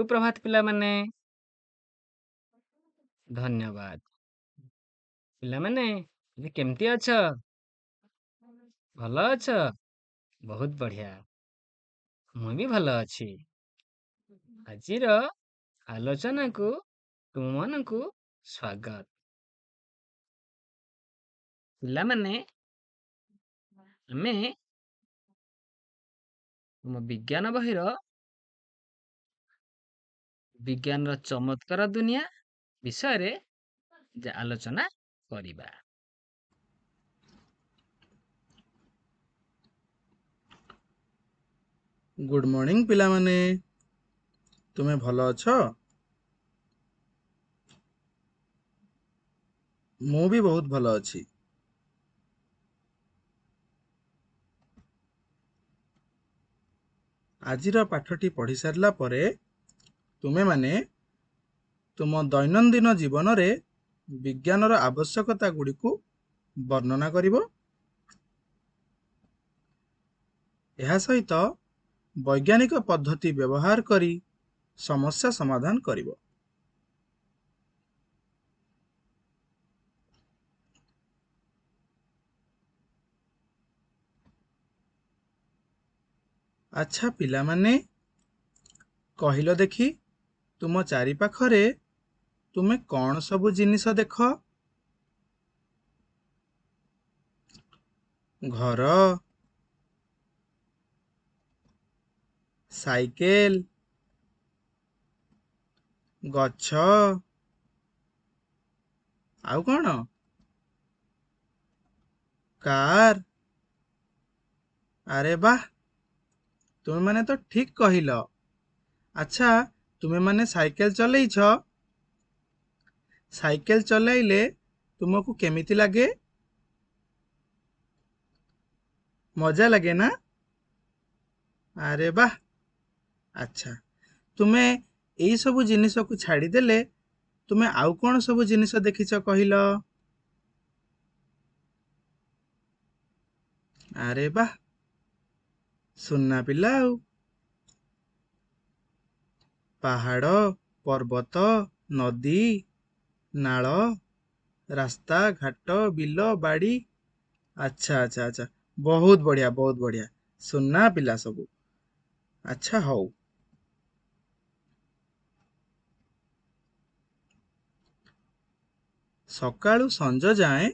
सुप्रभात पिलामाने। धन्यवाद। पिलामाने ଏବେ କେମିତି ଅଛ? ଭଲ ଅଛ? ବହୁତ ବଢିଆ। ମୁଁ ବି ଭଲ ଅଛି। ଆଜିର ଆଲୋଚନାକୁ ତୁମମାନଙ୍କୁ ସ୍ୱାଗତ। ପିଲାମାନେ ଆମେ ଆମ ବିଜ୍ଞାନ ବହିର ବିଜ୍ଞାନର ଚମତ୍କାର ଦୁନିଆ ବିଷୟରେ ଆଲୋଚନା କରିବା। गुड मॉर्निंग पिलामाने, तुम्हें भल अछ? मु भी बहुत भल अछि। आजिर पाठटी पढ़ी सारला परे तुमे माने तुम दैनंदिन जीवन रे विज्ञानर आवश्यकता गुडी को वर्णना करिवो। एहा सहित वैज्ञानिक पद्धति व्यवहार करी समस्या समाधान करिवो। अच्छा पिला माने कहिलो देखी तुम चारि पाखरे तुमे कौन सबु जिनिस देख? घर, साइकेल, गच्छ, आउ कौन? कार। अरे वाह, तुमे माने तो ठीक कहिल। अच्छा तुमे माने साइकेल चलैछ? साइकेल चलाइले तुमको केमिति लागे? मजा लगे ना? अरे वाह। अच्छा तुमे एई सबु जिनिस को छाड़ी देले तुमे आउ कौन सबु जिनिस देखिछ कहिल? अरे वाह, सुन्ना पिला आउ। पहाड़, पर्वत, नदी, नाल, रास्ता घाट, बिल बाड़ी। अच्छा अच्छा अच्छा, बहुत बढ़िया बहुत बढ़िया। सुन्ना पिला सबू। अच्छा हौ। सकाळु संज जाए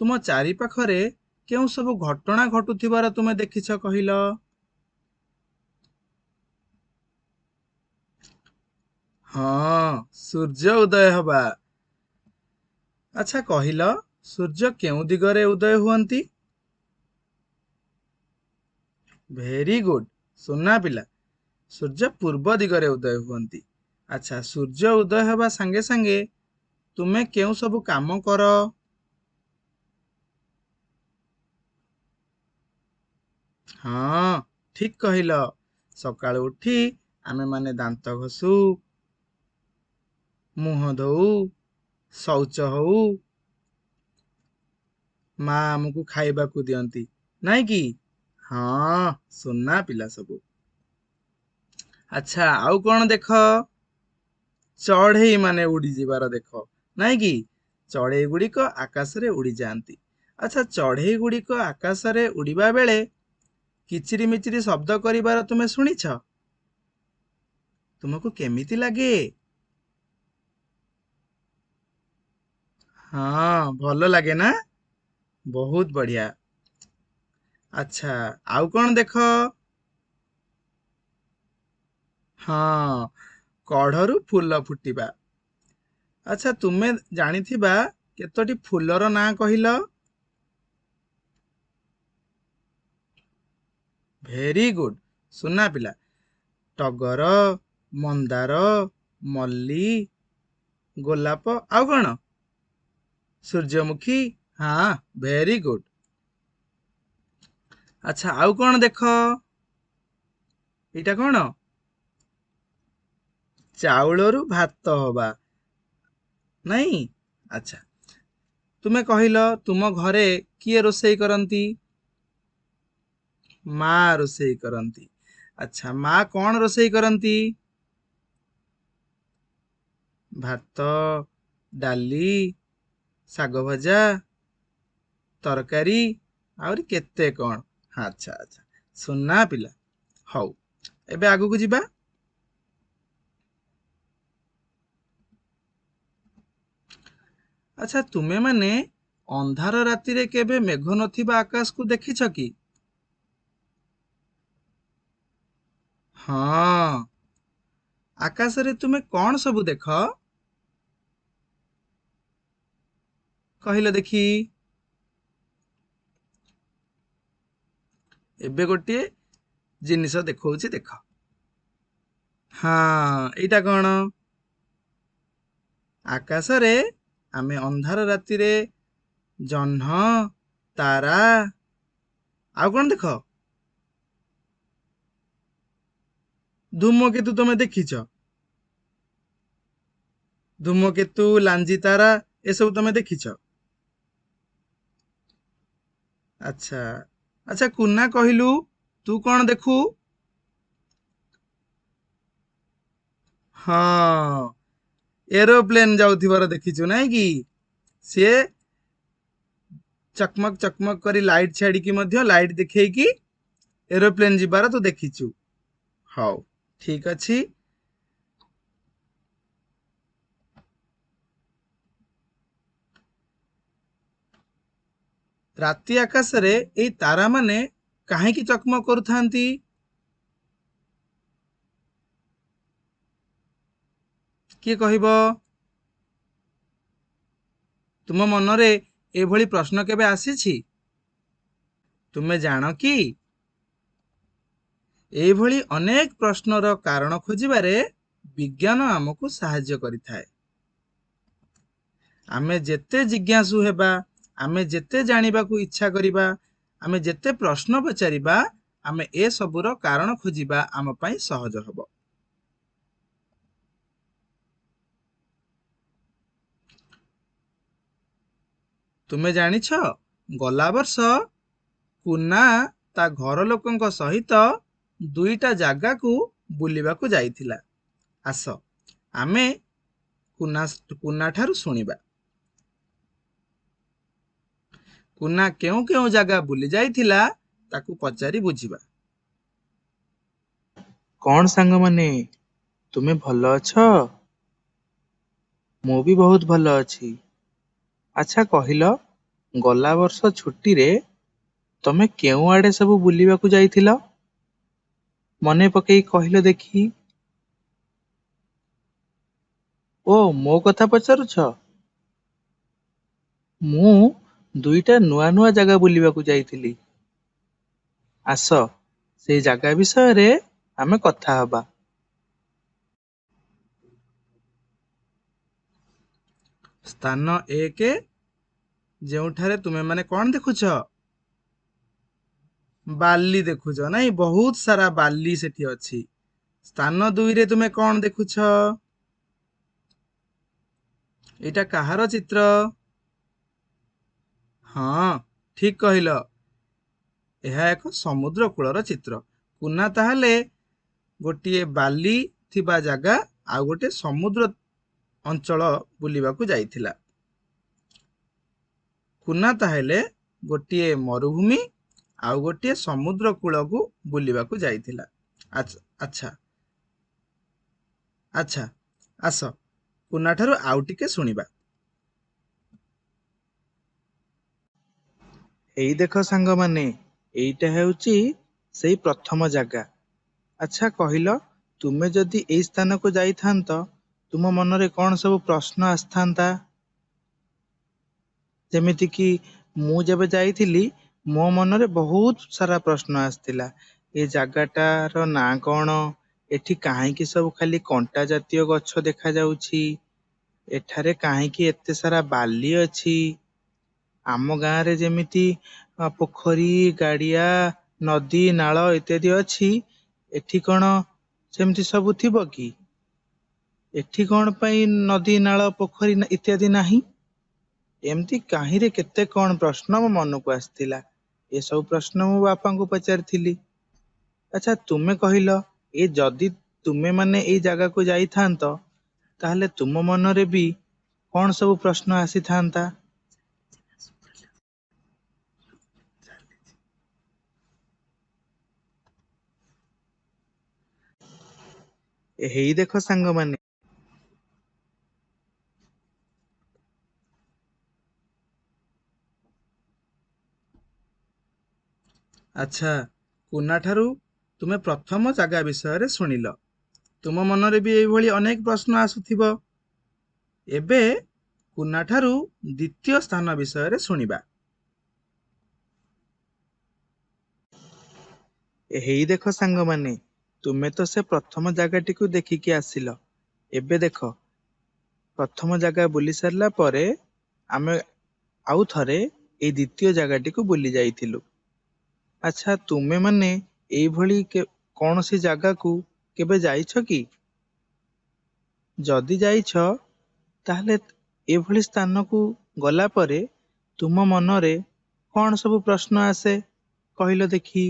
तुम चारि पाखरे केउ सब घटना घटुथिबार तुमे देखिछ कहिल? हाँ, सूर्य उदय हवा। अच्छा कहिल सूर्य केउ दिगरे उदय हुअंती? वेरी गुड, सुन्ना पिला। सूर्य पूर्व दिगरे उदय हुअंती। अच्छा सूर्य उदय हवा संगे संगे तुमे केउ सब काम कर? हाँ ठीक कहिल। सकाळु उठी आमे माने दांत घसू, मुह धोऊ, शौच हऊ, माँ आमको खाइबा को दियंती नाई की? हाँ सुन्ना पिला सबू। अच्छा आउ कौन देख? चढ़ई माने उड़ी जीवार देख नाई की? चढ़ई गुड़िक आकाश रे उड़ी जाती। अच्छा चढ़ई गुड़िक आकाश रे उड़ीबा बेले किचिरी मिचिरी शब्द करिबार तुमे सुनिछ? तुमको केमिति लागे? हाँ भलो लागे ना? बहुत बढ़िया। अच्छा आउ कौन देख? हाँ कढ़रू फूल फुटिबा। अच्छा तुमे जानिथिबा केतोटी फूलर ना कहिल? भेरी गुड, सुना पिला। टगर, मंदार, मल्ली, गोलाप आउ कौन? सूर्यमुखी। हाँ भेरी गुड। अच्छा आउ कौन देख? एटा कौन? चाउलरू भात हवा नहीं? अच्छा तुमे कहिल तुम घरे किए रोषेई करंती? माँ रोषेई करंती। अच्छा माँ कौन रोषेई करंती? ଭାତ, ଡାଲି, ଶାଗ ଭଜା, ତରକାରୀ, ଆହୁରି କେତେ କଣ। ଆଚ୍ଛା ଆଚ୍ଛା, ସୁନା ପିଲା। ହଉ, ଏବେ ଆଗକୁ ଯିବା। ଆଚ୍ଛା, ତୁମେମାନେ ଅନ୍ଧାର ରାତିରେ କେବେ ମେଘ ନଥିବା ଆକାଶକୁ ଦେଖିଛ କି? ହଁ, ଆକାଶରେ ତୁମେ କଣ ସବୁ ଦେଖ? କହିଲ ଦେଖି। ଏବେ ଗୋଟିଏ ଜିନିଷ ଦେଖଉଛି, ଦେଖ। ହଁ, ଏଇଟା କଣ? ଆକାଶରେ ଆମେ ଅନ୍ଧାର ରାତିରେ ଜହ୍ନ, ତାରା, ଆଉ କଣ ଦେଖ? ଧୂମକେତୁ ତମେ ଦେଖିଛ? ଧୂମକେତୁ, ଲାଞ୍ଜି ତାରା, ଏସବୁ ତମେ ଦେଖିଛ? ଆଚ୍ଛା ଆଚ୍ଛା, କୁନା କହିଲୁ, ତୁ କଣ ଦେଖୁ? ହଁ, ଏରୋପ୍ଲେନ ଯାଉଥିବାର ଦେଖିଛୁ, ନାଇଁ କି? ସିଏ ଚକମକ ଚକମକ କରି ଲାଇଟ୍ ଛାଡିକି ମଧ୍ୟ ଲାଇଟ୍ ଦେଖେଇକି ଏରୋପ୍ଲେନ ଯିବାର ତୁ ଦେଖିଛୁ। ହଉ, ଠିକ ଅଛି। ରାତି ଆକାଶରେ ଏଇ ତାରାମାନେ କାହିଁକି ଚକମକ କରୁଥାନ୍ତି? କିଏ କହିବ? ତୁମ ମନରେ ଏଭଳି ପ୍ରଶ୍ନ କେବେ ଆସିଛି? ତୁମେ ଜାଣ କି ଏଇଭଳି ଅନେକ ପ୍ରଶ୍ନର କାରଣ ଖୋଜିବାରେ ବିଜ୍ଞାନ ଆମକୁ ସାହାଯ୍ୟ କରିଥାଏ। ଆମେ ଯେତେ ଜିଜ୍ଞାସୁ ହେବା, ଆମେ ଯେତେ ଜାଣିବାକୁ ଇଚ୍ଛା କରିବା, ଆମେ ଯେତେ ପ୍ରଶ୍ନ ପଚାରିବା, ଆମେ ଏସବୁର କାରଣ ଖୋଜିବା ଆମ ପାଇଁ ସହଜ ହେବ। ତୁମେ ଜାଣିଛ, ଗଲା ବର୍ଷ କୁନା ତା ଘର ଲୋକଙ୍କ ସହିତ 2ଟା ଜାଗାକୁ ବୁଲିବାକୁ ଯାଇଥିଲା। ଆସ, ଆମେ କୁନା ଠାରୁ ଶୁଣିବା। କୁନା କେଉଁ କେଉଁ ଜାଗା ବୁଲି ଯାଇଥିଲା, ତାକୁ ପଚାରି ବୁଝିବା। କଣ ସାଙ୍ଗମାନେ, ତୁମେ ଭଲ ଅଛ? ମୁଁ ବି ବହୁତ ଭଲ ଅଛି। ଆଚ୍ଛା କହିଲ, ଗଲା ବର୍ଷ ଛୁଟିରେ ତମେ କେଉଁ ଆଡେ ସବୁ ବୁଲିବାକୁ ଯାଇଥିଲ? ମନେ ପକେଇ କହିଲ ଦେଖି। ଓ, ମୋ କଥା ପଚାରୁଛ? ମୁଁ 2ଟା ନୂଆ ନୂଆ ଜାଗା ବୁଲିବାକୁ ଯାଇଥିଲି। ଆସ, ସେଇ ଜାଗା ବିଷୟରେ ଆମେ କଥା ହବା। ସ୍ଥାନ 1, ଯେଉଁଠାରେ ତୁମେ ମାନେ କଣ ଦେଖୁଛ? ବାଲି ଦେଖୁଛ, ନାଇଁ? ବହୁତ ସାରା ବାଲି ସେଠି ଅଛି। ସ୍ଥାନ 2ରେ ତୁମେ କଣ ଦେଖୁଛ? ଏଇଟା କାହାର ଚିତ୍ର? ହଁ, ଠିକ କହିଲ। ଏହା ଏକ ସମୁଦ୍ର କୂଳର ଚିତ୍ର। କୁନା ତାହେଲେ ଗୋଟିଏ ବାଲି ଥିବା ଜାଗା ଆଉ ଗୋଟେ ସମୁଦ୍ର ଅଞ୍ଚଳ ବୁଲିବାକୁ ଯାଇଥିଲା। କୁନା ତାହେଲେ ଗୋଟିଏ ମରୁଭୂମି ଆଉ ଗୋଟିଏ ସମୁଦ୍ର କୂଳକୁ ବୁଲିବାକୁ ଯାଇଥିଲା। ଆଚ୍ଛା ଆଚ୍ଛା, ଆସ, କୁନା ଠାରୁ ଆଉ ଟିକେ ଶୁଣିବା। ଏଇ ଦେଖ ସାଙ୍ଗମାନେ, ଏଇଟା ହେଉଛି ସେଇ ପ୍ରଥମ ଜାଗା। ଆଚ୍ଛା କହିଲ, ତୁମେ ଯଦି ଏଇ ସ୍ଥାନକୁ ଯାଇଥାନ୍ତ, ତୁମ ମନରେ କଣ ସବୁ ପ୍ରଶ୍ନ ଆସିଥାନ୍ତା? ଯେମିତିକି ମୁଁ ଯେବେ ଯାଇଥିଲି, ମୋ ମନରେ ବହୁତ ସାରା ପ୍ରଶ୍ନ ଆସିଥିଲା। ଏ ଜାଗାଟାର ନାଁ କଣ? ଏଠି କାହିଁକି ସବୁ ଖାଲି କଣ୍ଟା ଜାତୀୟ ଗଛ ଦେଖାଯାଉଛି? ଏଠାରେ କାହିଁକି ଏତେ ସାରା ବାଲି ଅଛି? ଆମ ଗାଁରେ ଯେମିତି ପୋଖରୀ, ଗାଡିଆ, ନଦୀ, ନାଳ ଇତ୍ୟାଦି ଅଛି, ଏଠି କଣ ସେମିତି ସବୁ ଥିବ କି? ଏଠି କଣ ପାଇଁ ନଦୀ, ନାଳ, ପୋଖରୀ ଇତ୍ୟାଦି ନାହିଁ? ଏମିତି କାହିଁରେ କେତେ କଣ ପ୍ରଶ୍ନ ମୋ ମନକୁ ଆସିଥିଲା। ଏସବୁ ପ୍ରଶ୍ନ ମୁଁ ବାପାଙ୍କୁ ପଚାରିଥିଲି। ଆଚ୍ଛା ତୁମେ କହିଲ, ଯଦି ତୁମେ ମାନେ ଏଇ ଜାଗାକୁ ଯାଇଥାନ୍ତ, ତାହେଲେ ତୁମ ମନରେ ବି କ'ଣ ସବୁ ପ୍ରଶ୍ନ ଆସିଥାନ୍ତା? ହେଇ ଦେଖ ସାଙ୍ଗମାନେ, ଆଚ୍ଛା, କୁନାଠାରୁ ତୁମେ ପ୍ରଥମ ଜାଗା ବିଷୟରେ ଶୁଣିଲ। ତୁମ ମନରେ ବି ଏଇଭଳି ଅନେକ ପ୍ରଶ୍ନ ଆସୁଥିବ। ଏବେ କୁନାଠାରୁ ଦ୍ୱିତୀୟ ସ୍ଥାନ ବିଷୟରେ ଶୁଣିବା। ହେଇ ଦେଖ ସାଙ୍ଗମାନେ, ତୁମେ ତ ସେ ପ୍ରଥମ ଜାଗାଟିକୁ ଦେଖିକି ଆସିଲ। ଏବେ ଦେଖ, ପ୍ରଥମ ଜାଗା ବୁଲି ସାରିଲା ପରେ ଆମେ ଆଉ ଥରେ ଏଇ ଦ୍ୱିତୀୟ ଜାଗାଟିକୁ ବୁଲି ଯାଇଥିଲୁ। ଆଚ୍ଛା, ତୁମେମାନେ ଏଇଭଳି କୌଣସି ଜାଗାକୁ କେବେ ଯାଇଛ କି? ଯଦି ଯାଇଛ, ତାହେଲେ ଏଭଳି ସ୍ଥାନକୁ ଗଲା ପରେ ତୁମ ମନରେ କ'ଣ ସବୁ ପ୍ରଶ୍ନ ଆସେ କହିଲ ଦେଖି?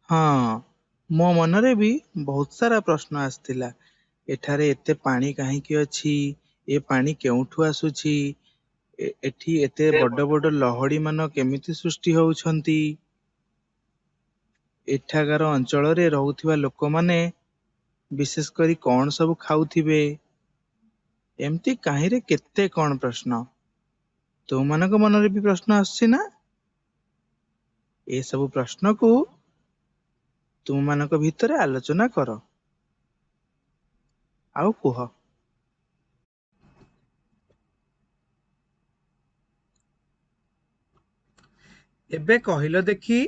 ହଁ, ମୋ ମନରେ ବି ବହୁତ ସାରା ପ୍ରଶ୍ନ ଆସିଥିଲା। ଏଠାରେ ଏତେ ପାଣି କାହିଁକି ଅଛି? ଏ ପାଣି କେଉଁଠୁ ଆସୁଛି? ଏଠି ଏତେ ବଡ଼ ବଡ଼ ଲହଡ଼ି ମାନ କେମିତି ସୃଷ୍ଟି ହଉଛନ୍ତି? ଏଠାକାର ଅଞ୍ଚଳରେ ରହୁଥିବା ଲୋକମାନେ ବିଶେଷ କରି କ'ଣ ସବୁ ଖାଉଥିବେ? ଏମିତି କାହିଁରେ କେତେ କ'ଣ ପ୍ରଶ୍ନ। ତୁମମାନଙ୍କ ମନରେ ବି ପ୍ରଶ୍ନ ଆସୁଛି ନା? ଏସବୁ ପ୍ରଶ୍ନକୁ ତୁମମାନଙ୍କ ଭିତରେ ଆଲୋଚନା କର। ଆଉ କୁହ। ଏବେ କହିଲ ଦେଖି,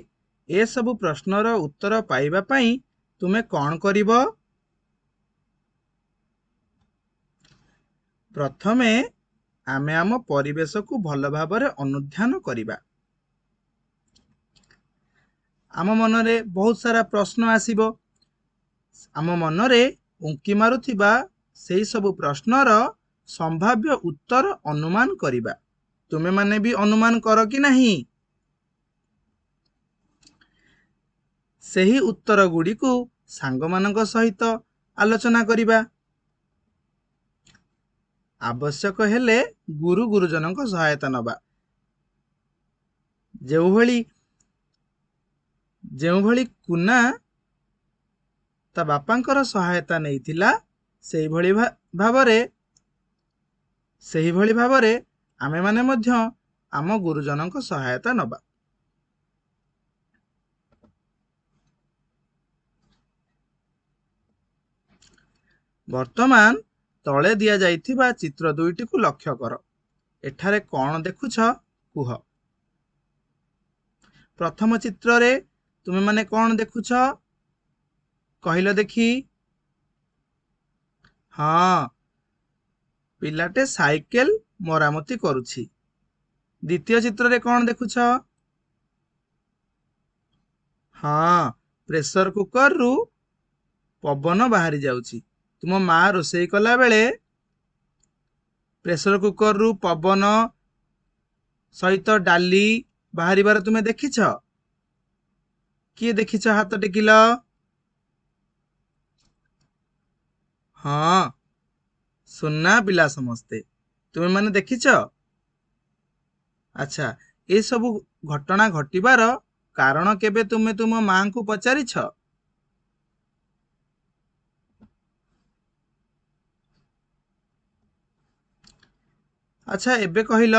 ଏସବୁ ପ୍ରଶ୍ନର ଉତ୍ତର ପାଇବା ପାଇଁ ତୁମେ କ'ଣ କରିବ? ପ୍ରଥମେ ଆମେ ଆମ ପରିବେଶକୁ ଭଲ ଭାବରେ ଅନୁଧ୍ୟାନ କରିବା। ଆମ ମନରେ ବହୁତ ସାରା ପ୍ରଶ୍ନ ଆସିବ। ଆମ ମନରେ ଉଙ୍କି ମାରୁଥିବା ସେଇ ସବୁ ପ୍ରଶ୍ନର ସମ୍ଭାବ୍ୟ ଉତ୍ତର ଅନୁମାନ କରିବା। ତୁମେମାନେ ବି ଅନୁମାନ କର କି ନାହିଁ? ସେହି ଉତ୍ତର ଗୁଡ଼ିକୁ ସାଙ୍ଗମାନଙ୍କ ସହିତ ଆଲୋଚନା କରିବା। ଆବଶ୍ୟକ ହେଲେ ଗୁରୁଜନଙ୍କ ସହାୟତା ନେବା। ଯେଉଁଭଳି କୁନା ତା ବାପାଙ୍କର ସହାୟତା ନେଇଥିଲା, ସେହିଭଳି ଭାବରେ ଆମେମାନେ ମଧ୍ୟ ଆମ ଗୁରୁଜନଙ୍କ ସହାୟତା ନେବା। ବର୍ତ୍ତମାନ ତଳେ ଦିଆଯାଇଥିବା ଚିତ୍ର ଦୁଇଟିକୁ ଲକ୍ଷ୍ୟ କର। ଏଠାରେ କ'ଣ ଦେଖୁଛ କୁହ। ପ୍ରଥମ ଚିତ୍ରରେ ତୁମେମାନେ କ'ଣ ଦେଖୁଛ କହିଲ ଦେଖି? ହଁ, ପିଲାଟେ ସାଇକେଲ ମରାମତି କରୁଛି। ଦ୍ୱିତୀୟ ଚିତ୍ରରେ କ'ଣ ଦେଖୁଛ? ହଁ, ପ୍ରେସର କୁକରରୁ ପବନ ବାହାରି ଯାଉଛି। ତୁମ ମା ରୋଷେଇ କଲା ବେଳେ ପ୍ରେସର କୁକରରୁ ପବନ ସହିତ ଡାଲି ବାହାରିବାର ତୁମେ ଦେଖିଛ? କିଏ ଦେଖିଛ? ହାତ ଟେକିଲ। ହଁ, ସୁନା ପିଲା ସମସ୍ତେ, ତୁମେମାନେ ଦେଖିଛ? ଆଚ୍ଛା, ଏସବୁ ଘଟଣା ଘଟିବାର କାରଣ କେବେ ତୁମେ ତୁମ ମାଙ୍କୁ ପଚାରିଛ? ଆଚ୍ଛା, ଏବେ କହିଲ,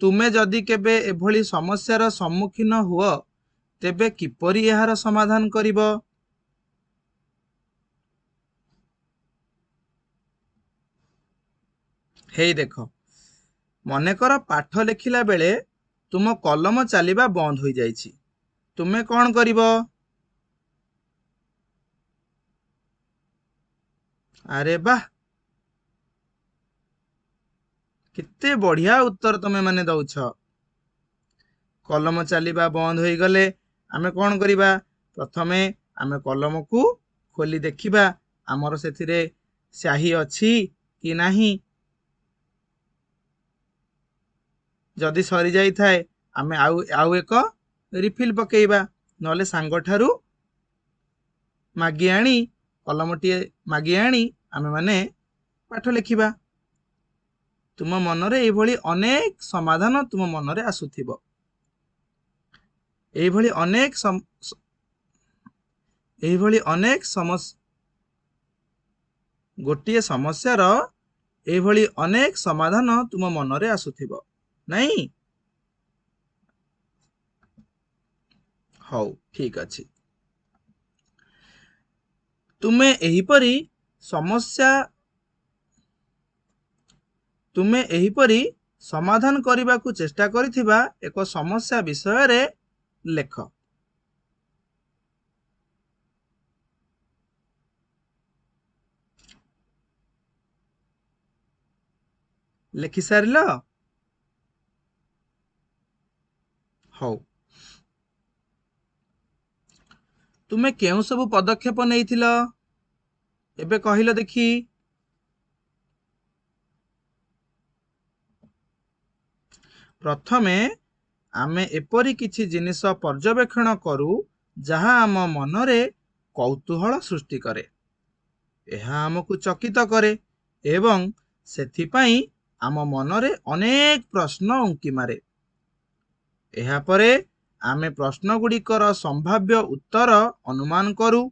ତୁମେ ଯଦି କେବେ ଏଭଳି ସମସ୍ୟାର ସମ୍ମୁଖୀନ ହୁଅ, ତେବେ କିପରି ଏହାର ସମାଧାନ କରିବ? ହେଇ ଦେଖ, ମନେକର ପାଠ ଲେଖିଲା ବେଳେ ତୁମ କଲମ ଚାଲିବା ବନ୍ଦ ହୋଇଯାଇଛି। ତୁମେ କ'ଣ କରିବ? ଆରେ ବାଃ, କେତେ ବଢିଆ ଉତ୍ତର ତମେମାନେ ଦଉଛ। କଲମ ଚାଲିବା ବନ୍ଦ ହୋଇଗଲେ ଆମେ କ'ଣ କରିବା? ପ୍ରଥମେ ଆମେ କଲମକୁ ଖୋଲି ଦେଖିବା ଆମର ସେଥିରେ ସ୍ୟାହି ଅଛି କି ନାହିଁ। ଯଦି ସରିଯାଇଥାଏ ଆମେ ଆଉ ଏକ ରିଫିଲ୍ ପକେଇବା, ନହେଲେ ସାଙ୍ଗଠାରୁ ମାଗି ଆଣି କଲମଟିଏ ମାଗି ଆଣି ଆମେମାନେ ପାଠ ଲେଖିବା। ତୁମ ମନରେ ଏଇଭଳି ଅନେକ ସମାଧାନ ତୁମ ମନରେ ଆସୁଥିବ। ଏଇଭଳି ଅନେକ ଗୋଟିଏ ସମସ୍ୟାର ଏଇଭଳି ଅନେକ ସମାଧାନ ତୁମ ମନରେ ଆସୁଥିବ, ନାଇଁ? ହଉ, ଠିକ ଅଛି। ତୁମେ ଏହିପରି ସମାଧାନ କରିବାକୁ ଚେଷ୍ଟା କରିଥିବା ଏକ ସମସ୍ୟା ବିଷୟରେ ଲେଖ। ଲେଖି ସାରିଲ? ହଉ। ତୁମେ କେଉଁ ସବୁ ପଦକ୍ଷେପ ନେଇଥିଲ ଏବେ କହିଲ ଦେଖି? ପ୍ରଥମେ ଆମେ ଏପରି କିଛି ଜିନିଷ ପର୍ଯ୍ୟବେକ୍ଷଣ କରୁ ଯାହା ଆମ ମନରେ କୌତୂହଳ ସୃଷ୍ଟି କରେ। ଏହା ଆମକୁ ଚକିତ କରେ ଏବଂ ସେଥିପାଇଁ ଆମ ମନରେ ଅନେକ ପ୍ରଶ୍ନ ଉଙ୍କି ମାରେ। ଏହାପରେ ଆମେ ପ୍ରଶ୍ନଗୁଡ଼ିକର ସମ୍ଭାବ୍ୟ ଉତ୍ତର ଅନୁମାନ କରୁ।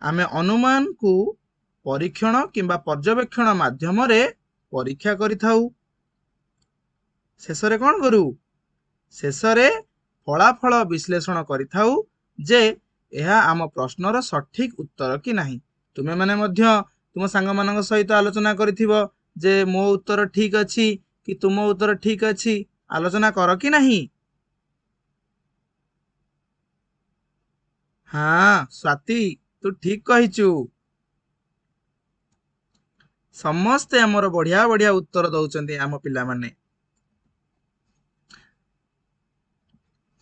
ଆମେ ଅନୁମାନକୁ ପରୀକ୍ଷଣ କିମ୍ବା ପର୍ଯ୍ୟବେକ୍ଷଣ ମାଧ୍ୟମରେ ପରୀକ୍ଷା କରିଥାଉ। ଶେଷରେ କ'ଣ କରୁ? ଶେଷରେ ଫଳାଫଳ ବିଶ୍ଳେଷଣ କରିଥାଉ ଯେ ଏହା ଆମ ପ୍ରଶ୍ନର ସଠିକ ଉତ୍ତର କି ନାହିଁ। ତୁମେମାନେ ମଧ୍ୟ ତୁମ ସାଙ୍ଗମାନଙ୍କ ସହିତ ଆଲୋଚନା କରିଥିବ ଯେ ମୋ ଉତ୍ତର ଠିକ ଅଛି କି ତୁମ ଉତ୍ତର ଠିକ ଅଛି। ଆଲୋଚନା କର କି ନାହିଁ? ହଁ ସ୍ୱାତି, ତୁ ଠିକ କହିଛୁ। ସମସ୍ତେ ଆମର ବଢିଆ ବଢିଆ ଉତ୍ତର ଦଉଛନ୍ତି ଆମ ପିଲାମାନେ।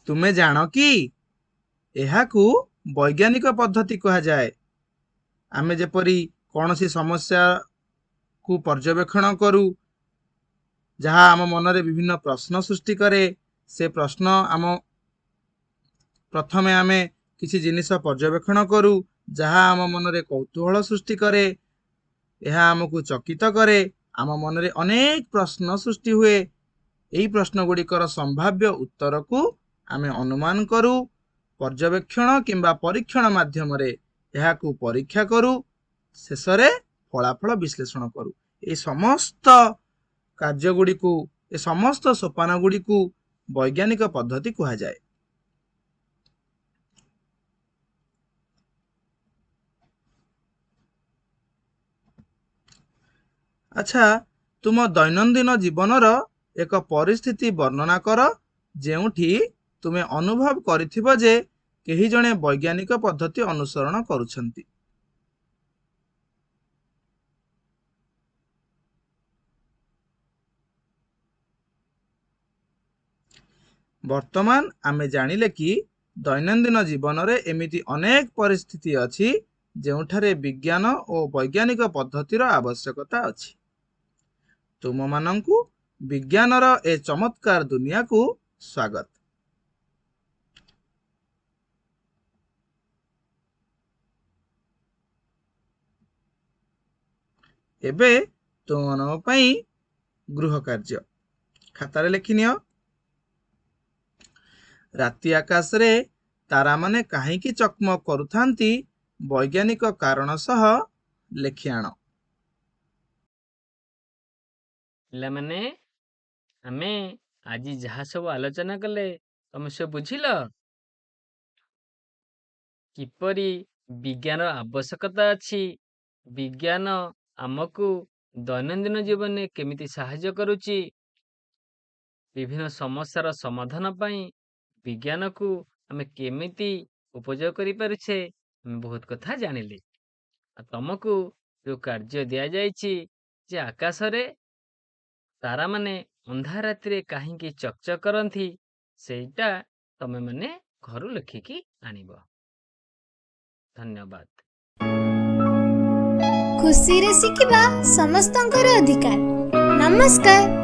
ତୁମେ ଜାଣ କି ଏହାକୁ ବୈଜ୍ଞାନିକ ପଦ୍ଧତି କୁହାଯାଏ। ଆମେ ଯେପରି କୌଣସି ସମସ୍ୟାକୁ ପର୍ଯ୍ୟବେକ୍ଷଣ କରୁ ଯାହା ଆମ ମନରେ ବିଭିନ୍ନ ପ୍ରଶ୍ନ ସୃଷ୍ଟି କରେ। ସେ ପ୍ରଶ୍ନ ପ୍ରଥମେ ଆମେ କିଛି ଜିନିଷ ପର୍ଯ୍ୟବେକ୍ଷଣ କରୁ ଯାହା ଆମ ମନରେ କୌତୂହଳ ସୃଷ୍ଟି କରେ। ଏହା ଆମକୁ ଚକିତ କରେ। ଆମ ମନରେ ଅନେକ ପ୍ରଶ୍ନ ସୃଷ୍ଟି ହୁଏ। ଏହି ପ୍ରଶ୍ନ ଗୁଡ଼ିକର ସମ୍ଭାବ୍ୟ ଉତ୍ତରକୁ ଆମେ ଅନୁମାନ କରୁ। ପର୍ଯ୍ୟବେକ୍ଷଣ କିମ୍ବା ପରୀକ୍ଷଣ ମାଧ୍ୟମରେ ଏହାକୁ ପରୀକ୍ଷା କରୁ। ଶେଷରେ ଫଳାଫଳ ବିଶ୍ଳେଷଣ କରୁ। ଏ ସମସ୍ତ କାର୍ଯ୍ୟଗୁଡ଼ିକୁ, ଏ ସମସ୍ତ ସୋପାନ ଗୁଡ଼ିକୁ ବୈଜ୍ଞାନିକ ପଦ୍ଧତି କୁହାଯାଏ। ଆଚ୍ଛା, ତୁମ ଦୈନନ୍ଦିନ ଜୀବନର ଏକ ପରିସ୍ଥିତି ବର୍ଣ୍ଣନା କର ଯେଉଁଠି ତୁମେ ଅନୁଭବ କରିଥିବ ଯେ କେହି ଜଣେ ବୈଜ୍ଞାନିକ ପଦ୍ଧତି ଅନୁସରଣ କରୁଛନ୍ତି। ବର୍ତ୍ତମାନ ଆମେ ଜାଣିଲେ କି ଦୈନନ୍ଦିନ ଜୀବନରେ ଏମିତି ଅନେକ ପରିସ୍ଥିତି ଅଛି ଯେଉଁଠାରେ ବିଜ୍ଞାନ ଓ ବୈଜ୍ଞାନିକ ପଦ୍ଧତିର ଆବଶ୍ୟକତା ଅଛି। ତୁମମାନଙ୍କୁ ବିଜ୍ଞାନର ଏ ଚମତ୍କାର ଦୁନିଆକୁ ସ୍ୱାଗତ। ଏବେ ତୁମମାନଙ୍କ ପାଇଁ ଗୃହ କାର୍ଯ୍ୟ ଖାତାରେ ଲେଖିନିଅ। ରାତି ଆକାଶରେ ତାରାମାନେ କାହିଁକି ଚକମକ କରୁଥାନ୍ତି ବୈଜ୍ଞାନିକ କାରଣ ସହ ଲେଖି ଆଣ। ପିଲାମାନେ, ଆମେ ଆଜି ଯାହା ସବୁ ଆଲୋଚନା କଲେ ତମେ ସବୁ ବୁଝିଲ? କିପରି ବିଜ୍ଞାନର ଆବଶ୍ୟକତା ଅଛି, ବିଜ୍ଞାନ ଆମକୁ ଦୈନନ୍ଦିନ ଜୀବନରେ କେମିତି ସାହାଯ୍ୟ କରୁଛି, ବିଭିନ୍ନ ସମସ୍ୟାର ସମାଧାନ ପାଇଁ ବିଜ୍ଞାନକୁ ଆମେ କେମିତି ଉପଯୋଗ କରିପାରୁଛେ, ଆମେ ବହୁତ କଥା ଜାଣିଲେ। ଆଉ ତମକୁ ଯୋଉ କାର୍ଯ୍ୟ ଦିଆଯାଇଛି ଯେ ଆକାଶରେ ତାରାମାନେ ଅନ୍ଧାର ରାତିରେ କାହିଁକି ଚକଚକ କରନ୍ତି, ସେଇଟା ତମେମାନେ ଘରୁ ଲେଖିକି ଆଣିବ। ଧନ୍ୟବାଦ। ଖୁସିରେ ଶିଖିବା ସମସ୍ତଙ୍କର ଅଧିକାର। ନମସ୍କାର।